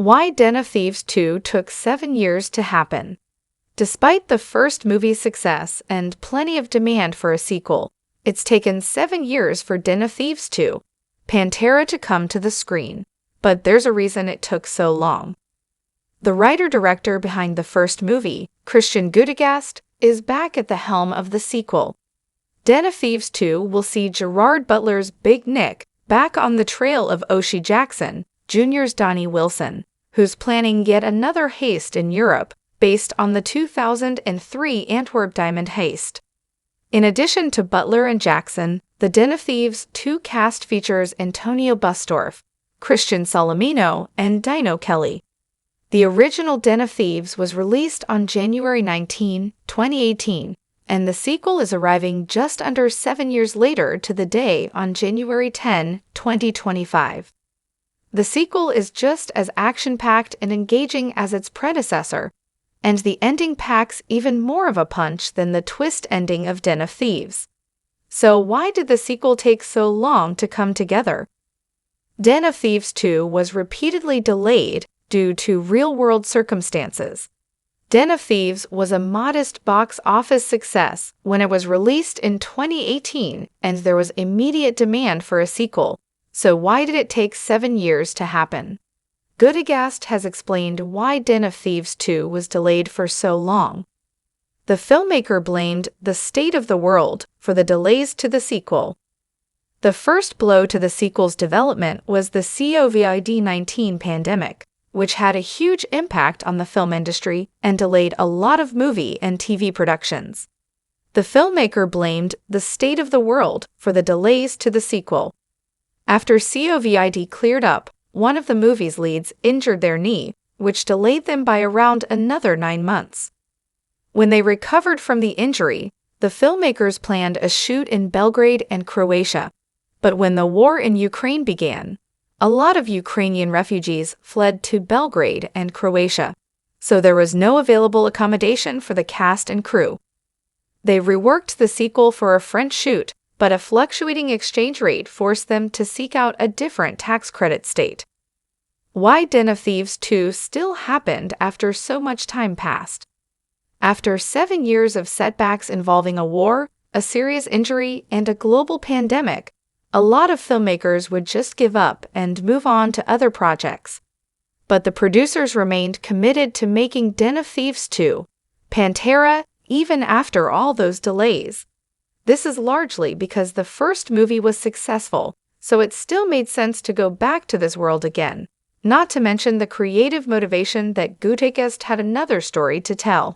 Why Den of Thieves 2 took 7 years to happen. Despite the first movie's success and plenty of demand for a sequel, it's taken 7 years for Den of Thieves 2, Pantera to come to the screen. But there's a reason it took so long. The writer-director behind the first movie, Christian Gudegast, is back at the helm of the sequel. Den of Thieves 2 will see Gerard Butler's Big Nick back on the trail of O'Shea Jackson, Jr.'s Donnie Wilson, who's planning yet another heist in Europe based on the 2003 Antwerp diamond heist. In addition to Butler and Jackson, the Den of Thieves 2 cast features Antonio Bustorff, Christian Salamino, and Dino Kelly. The original Den of Thieves was released on January 19, 2018, and the sequel is arriving just under 7 years later to the day on January 10, 2025. The sequel is just as action-packed and engaging as its predecessor, and the ending packs even more of a punch than the twist ending of Den of Thieves. So why did the sequel take so long to come together? Den of Thieves 2 was repeatedly delayed due to real-world circumstances. Den of Thieves was a modest box office success when it was released in 2018, and there was immediate demand for a sequel. So why did it take 7 years to happen? Gudegast has explained why Den of Thieves 2 was delayed for so long. The filmmaker blamed the state of the world for the delays to the sequel. The first blow to the sequel's development was the COVID-19 pandemic, which had a huge impact on the film industry and delayed a lot of movie and TV productions. The filmmaker blamed the state of the world for the delays to the sequel. After COVID cleared up, one of the movie's leads injured their knee, which delayed them by around another 9 months. When they recovered from the injury, the filmmakers planned a shoot in Belgrade and Croatia. But when the war in Ukraine began, a lot of Ukrainian refugees fled to Belgrade and Croatia, so there was no available accommodation for the cast and crew. They reworked the sequel for a French shoot, but a fluctuating exchange rate forced them to seek out a different tax credit state. Why Den of Thieves 2 still happened after so much time passed. After 7 years of setbacks involving a war, a serious injury, and a global pandemic, a lot of filmmakers would just give up and move on to other projects. But the producers remained committed to making Den of Thieves 2, Pantera, even after all those delays. This is largely because the first movie was successful, so it still made sense to go back to this world again, not to mention the creative motivation that Gudegast had another story to tell.